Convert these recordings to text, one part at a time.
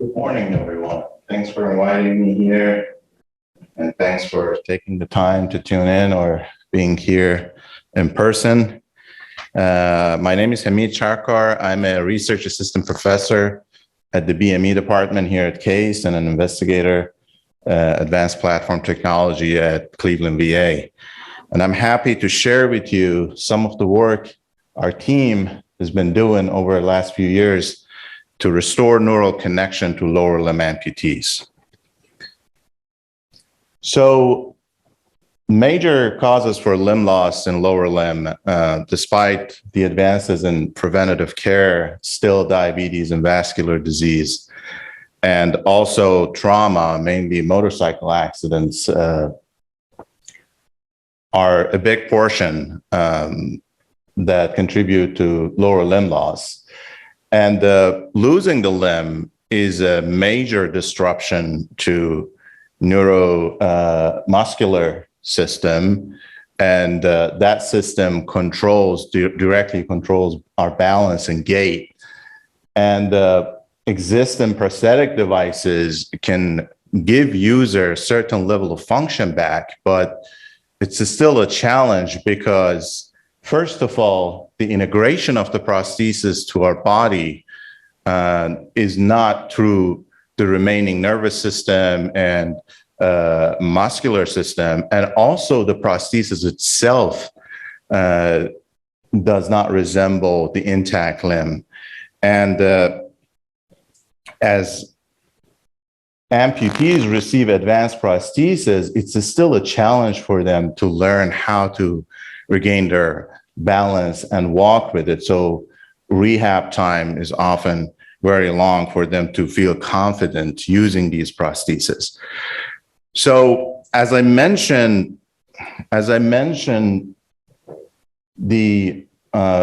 Good morning, everyone. Thanks for inviting me here, and thanks for taking the time to tune in or being here in person. My name is Hamid Charkhkar. I'm a research assistant professor at the BME department here at Case and an investigator, advanced platform technology at Cleveland VA. And I'm happy to share with you some of the work our team has been doing over the last few years to restore neural connection to lower limb amputees. So major causes for limb loss in lower limb, despite the advances in preventative care, still diabetes and vascular disease, and also trauma, mainly motorcycle accidents, are a big portion that contribute to lower limb loss. And losing the limb is a major disruption to neuromuscular system, and that system directly controls our balance and gait. And existing prosthetic devices can give users a certain level of function back, but it's still a challenge because, first of all, the integration of the prosthesis to our body is not through the remaining nervous system and muscular system. And also the prosthesis itself does not resemble the intact limb. And as amputees receive advanced prosthesis, it's still a challenge for them to learn how to regain their balance and walk with it. So rehab time is often very long for them to feel confident using these prostheses. So as I mentioned, with the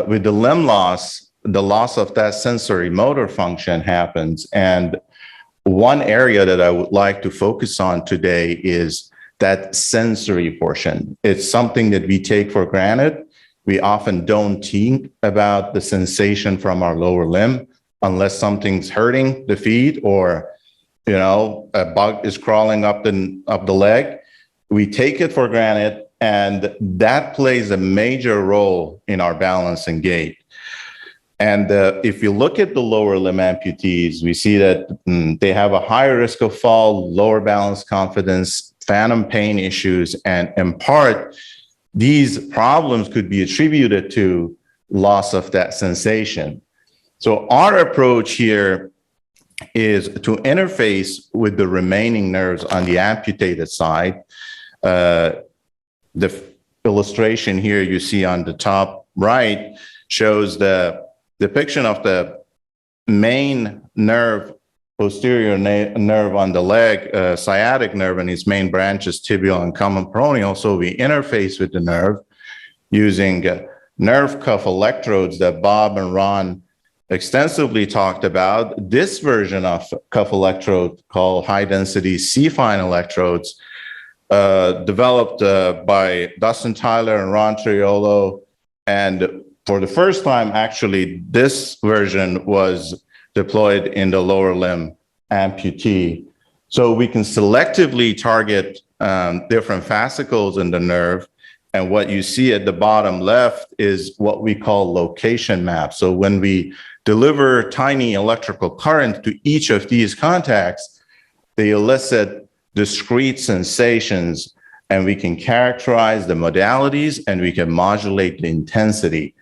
limb loss, the loss of that sensory motor function happens. And one area that I would like to focus on today is that sensory portion. It's something that we take for granted. We often don't think about the sensation from our lower limb unless something's hurting the feet or, a bug is crawling up the leg. We take it for granted, and that plays a major role in our balance and gait. And if you look at the lower limb amputees, we see that they have a higher risk of fall, lower balance confidence, phantom pain issues, and in part, these problems could be attributed to loss of that sensation. So our approach here is to interface with the remaining nerves on the amputated side. The illustration here you see on the top right shows the depiction of the main nerve, posterior nerve on the leg, sciatic nerve, and its main branches, tibial and common peroneal. So we interface with the nerve using nerve cuff electrodes that Bob and Ron extensively talked about. This version of cuff electrode, called high-density C-fine electrodes, developed by Dustin Tyler and Ron Triolo. And for the first time, actually, this version was deployed in the lower limb amputee. So we can selectively target different fascicles in the nerve. And what you see at the bottom left is what we call location maps. So when we deliver tiny electrical current to each of these contacts, they elicit discrete sensations, and we can characterize the modalities and we can modulate the intensity.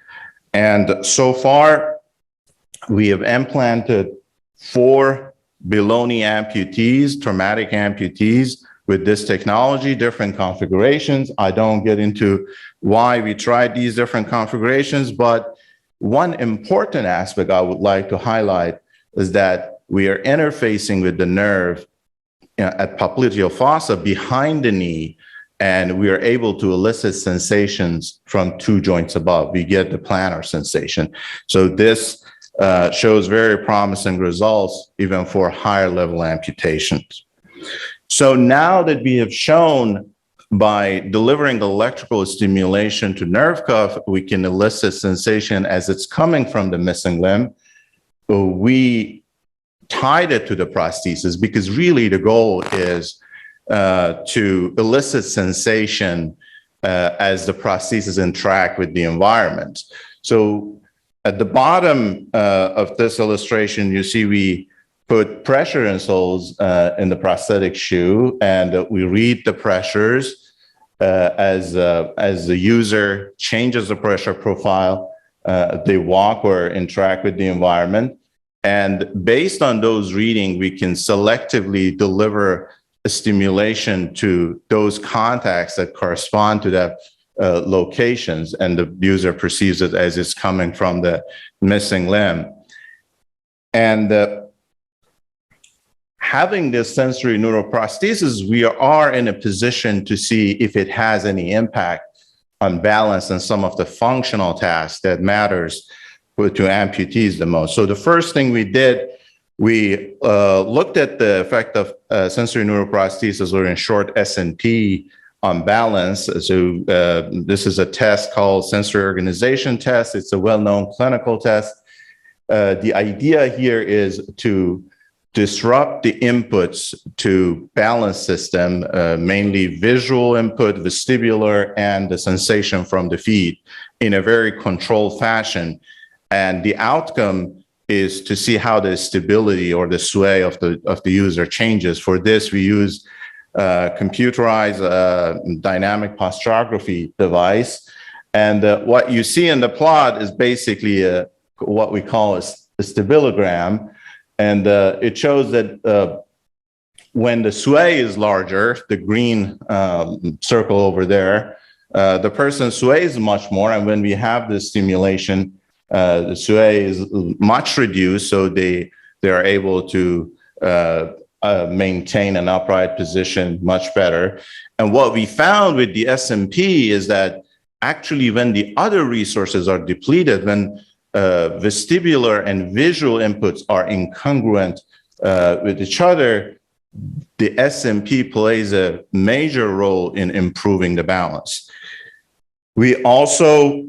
And so far, we have implanted 4 below-knee amputees, traumatic amputees, with this technology, different configurations. I don't get into why we tried these different configurations, but one important aspect I would like to highlight is that we are interfacing with the nerve at popliteal fossa behind the knee, and we are able to elicit sensations from 2 joints above. We get the plantar sensation. So this shows very promising results even for higher level amputations. So now that we have shown by delivering electrical stimulation to nerve cuff, we can elicit sensation as it's coming from the missing limb, we tied it to the prosthesis, because really the goal is to elicit sensation as the prosthesis interact with the environment. So at the bottom of this illustration, you see we put pressure insoles in the prosthetic shoe, and we read the pressures as the user changes the pressure profile, they walk or interact with the environment. And based on those readings, we can selectively deliver a stimulation to those contacts that correspond to that locations, and the user perceives it as it's coming from the missing limb. And having this sensory neuroprosthesis, we are in a position to see if it has any impact on balance and some of the functional tasks that matters to amputees the most. So the first thing we did, we looked at the effect of sensory neuroprosthesis, or in short SNP, on balance. So this is a test called sensory organization test. It's a well-known clinical test. The idea here is to disrupt the inputs to balance system, mainly visual input, vestibular, and the sensation from the feet in a very controlled fashion. And the outcome is to see how the stability or the sway of the user changes. For this, we use computerized dynamic posturography device. And what you see in the plot is basically what we call a stabiligram. And it shows that when the sway is larger, the green circle over there, the person sways much more. And when we have this stimulation, the sway is much reduced, so they are able to maintain an upright position much better. And what we found with the SMP is that actually when the other resources are depleted, when vestibular and visual inputs are incongruent with each other, the SMP plays a major role in improving the balance. We also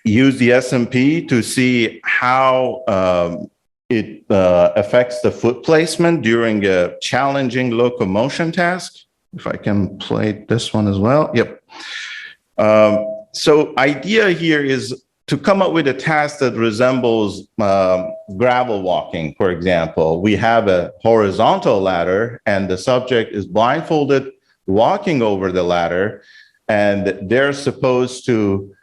use the SMP to see how it affects the foot placement during a challenging locomotion task. If I can play this one as well. Yep. So idea here is to come up with a task that resembles gravel walking, for example. We have a horizontal ladder, and the subject is blindfolded, walking over the ladder, and they're supposed to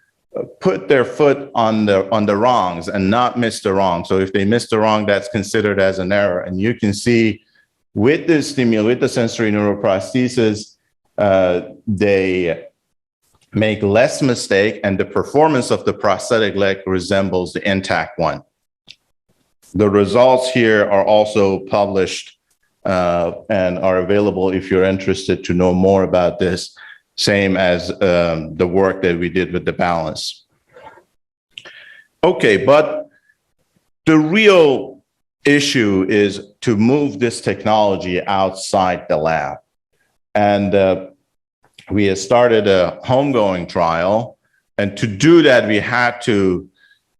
put their foot on the rungs and not miss the rung. So if they miss the rung, that's considered as an error. And you can see with the with the sensory neuroprosthesis, they make less mistake, and the performance of the prosthetic leg resembles the intact one. The results here are also published and are available if you're interested to know more about this, same as the work that we did with the balance. Okay, but the real issue is to move this technology outside the lab. And we had started a homegoing trial. And to do that, we had to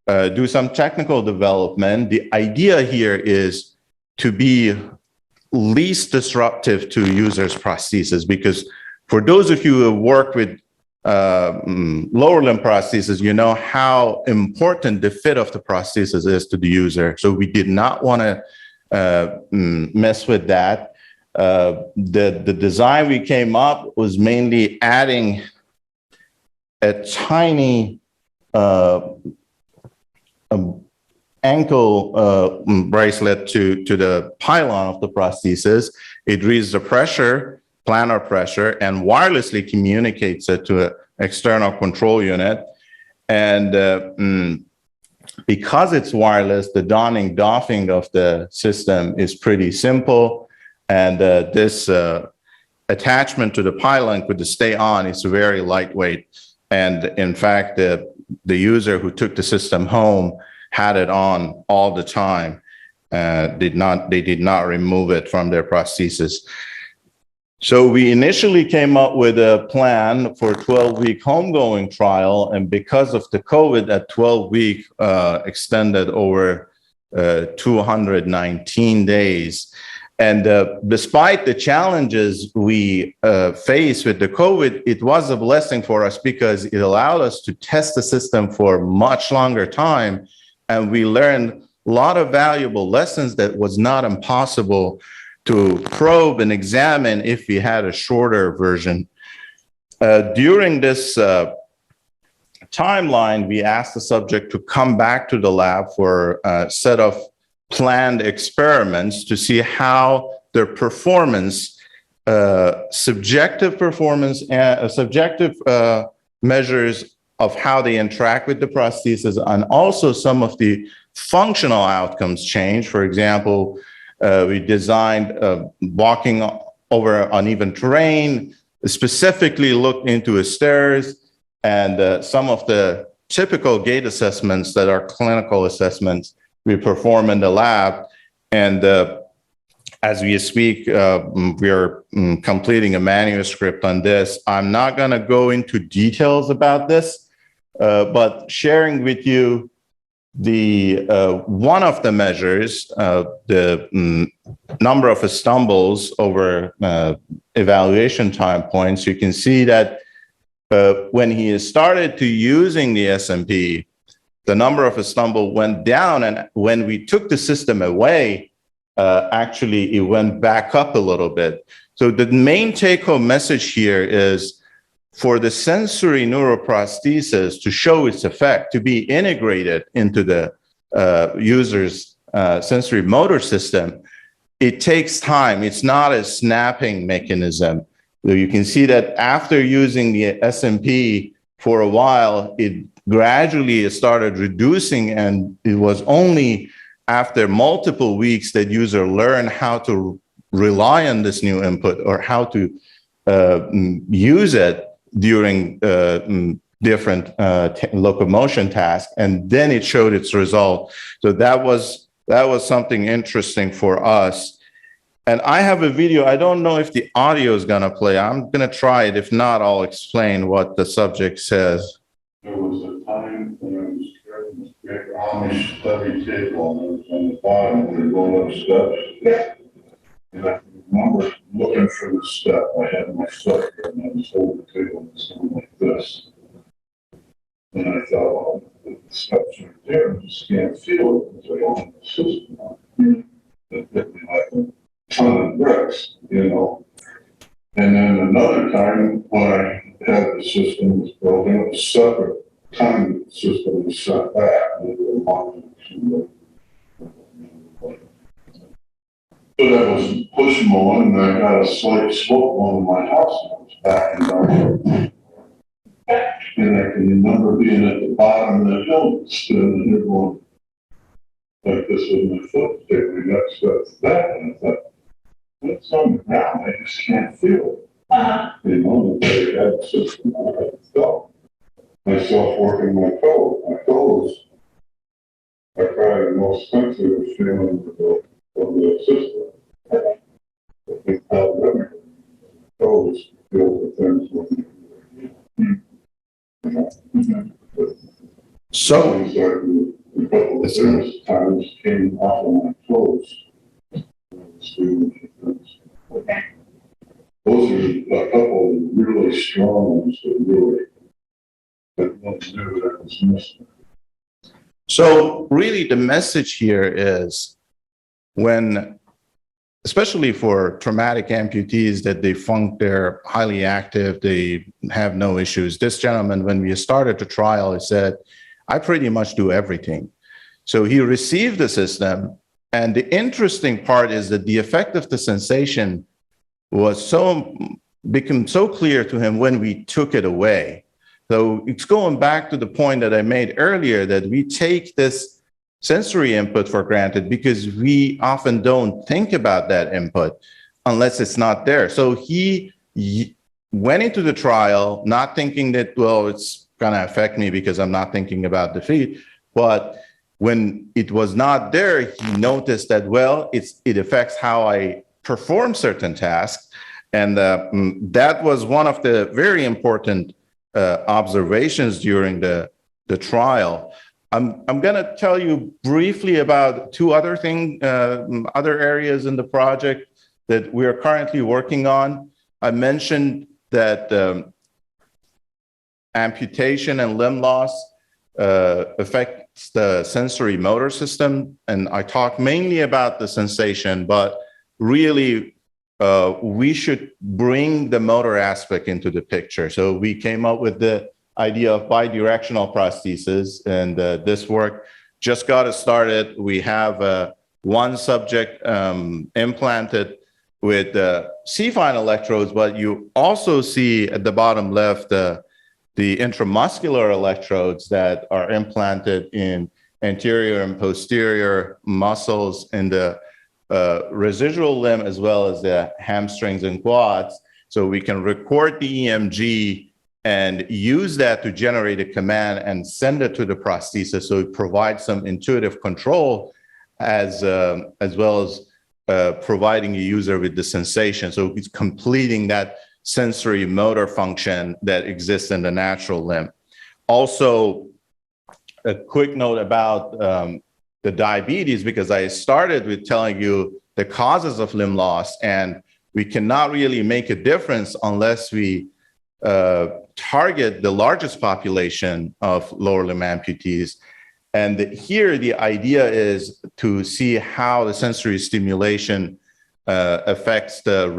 do some technical development. The idea here is to be least disruptive to users' prosthesis, because for those of you who have worked with lower limb prosthesis, you know how important the fit of the prosthesis is to the user. So we did not want to mess with that. The design we came up was mainly adding a tiny ankle bracelet to the pylon of the prosthesis. It reads the pressure, planar pressure, and wirelessly communicates it to an external control unit. And because it's wireless, the donning, doffing of the system is pretty simple. And this attachment to the pylon with the stay on is very lightweight. And in fact, the user who took the system home had it on all the time. They did not remove it from their prosthesis. So we initially came up with a plan for a 12-week homegoing trial. And because of the COVID, that 12-week extended over 219 days. And despite the challenges we face with the COVID, it was a blessing for us because it allowed us to test the system for much longer time. And we learned a lot of valuable lessons that was not impossible to probe and examine if we had a shorter version. During this timeline, we asked the subject to come back to the lab for a set of planned experiments to see how their performance, subjective performance, and subjective measures of how they interact with the prosthesis, and also some of the functional outcomes change. For example, we designed walking over uneven terrain, specifically looked into stairs, and some of the typical gait assessments that are clinical assessments we perform in the lab. And as we speak, we are completing a manuscript on this. I'm not going to go into details about this, but sharing with you the one of the measures, the number of stumbles over evaluation time points. You can see that when he started to using the SMP, the number of stumble went down, and when we took the system away, actually it went back up a little bit. So the main take-home message here is for the sensory neuroprosthesis to show its effect, to be integrated into the user's sensory motor system, it takes time. It's not a snapping mechanism. So you can see that after using the SMP for a while, it gradually started reducing, and it was only after multiple weeks that user learned how to rely on this new input or how to use it during different locomotion tasks, and then it showed its result. So that was something interesting for us. And I have a video. I don't know if the audio is going to play. I'm going to try it. If not, I'll explain what the subject says. There was a time when I was carrying this big Amish study table, and it was on the bottom when we roll up steps. And I remember looking for the step. I had my foot here, and I was holding the table and something like this. And I thought, well, the steps are there, I just can't feel it because I don't have the system on it. It hit me like a ton of bricks, you know. And then another time when I had the system was broken, it was separate time the system was set back. But I was push mowing, and I got a slight slope on my house, and I was backing down. And I can remember being at the bottom of the hill, standing here going like this with my foot, taking the next step to that, and I thought, it's on the ground, I just can't feel it. You know, I had the system, I had to feel myself working my toes. My toes are probably the most sensitive feeling of the system. I think how everything toes feel the things when So, a couple of times came off of my toes. Those are a couple of really strong ones that really knew that was missing. so really the message here is when, especially for traumatic amputees, that they're highly active, they have no issues. This gentleman, when we started the trial, he said, I pretty much do everything. So he received the system. And the interesting part is that the effect of the sensation was become so clear to him when we took it away. So it's going back to the point that I made earlier, that we take this sensory input for granted because we often don't think about that input unless it's not there. So he went into the trial not thinking that, well, it's going to affect me because I'm not thinking about the feet. But when it was not there, he noticed that, well, it affects how I perform certain tasks. And that was one of the very important observations during the trial. I'm going to tell you briefly about two other other areas in the project that we are currently working on. I mentioned that amputation and limb loss affects the sensory motor system, and I talk mainly about the sensation, but really we should bring the motor aspect into the picture. So we came up with the idea of bidirectional prosthesis, and this work just got us started. We have one subject implanted with C-fine electrodes, but you also see at the bottom left the intramuscular electrodes that are implanted in anterior and posterior muscles in the residual limb, as well as the hamstrings and quads. So we can record the EMG and use that to generate a command and send it to the prosthesis. So it provides some intuitive control as well as providing a user with the sensation. So it's completing that sensory motor function that exists in the natural limb. Also, a quick note about the diabetes, because I started with telling you the causes of limb loss, and we cannot really make a difference unless we target the largest population of lower limb amputees. And here the idea is to see how the sensory stimulation affects the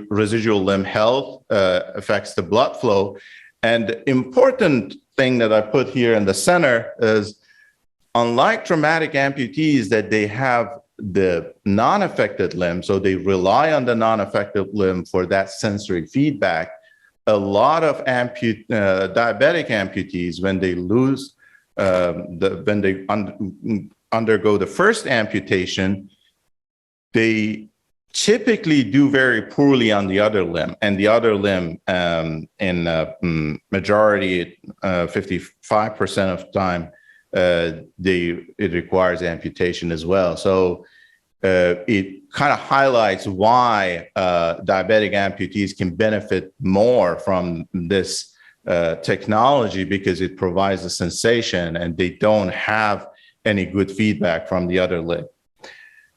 residual limb health, affects the blood flow. And the important thing that I put here in the center is, unlike traumatic amputees, that they have the non-affected limb, so they rely on the non-affected limb for that sensory feedback. A lot of diabetic amputees, when they lose, when they undergo the first amputation, they typically do very poorly on the other limb, and the other limb, in majority, 55% of the time, it requires amputation as well. So it kind of highlights why diabetic amputees can benefit more from this technology, because it provides a sensation and they don't have any good feedback from the other leg.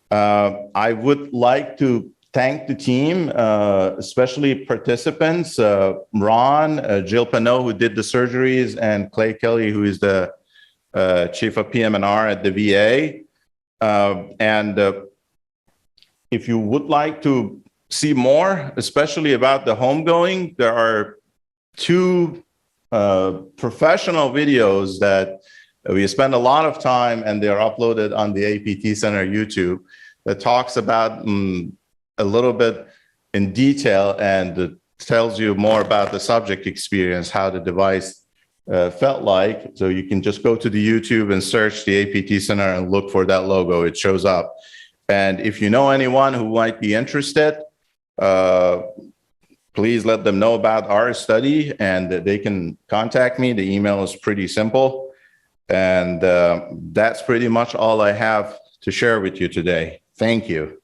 I would like to thank the team, especially participants, Ron, Jill Pinot, who did the surgeries, and Clay Kelly, who is the chief of PM&R at the VA. If you would like to see more, especially about the homegoing, there are two professional videos that we spend a lot of time, and they're uploaded on the APT Center YouTube, that talks about a little bit in detail and tells you more about the subject experience, how the device felt like. So you can just go to the YouTube and search the APT Center and look for that logo. It shows up. And if you know anyone who might be interested, please let them know about our study, and they can contact me. The email is pretty simple. And that's pretty much all I have to share with you today. Thank you.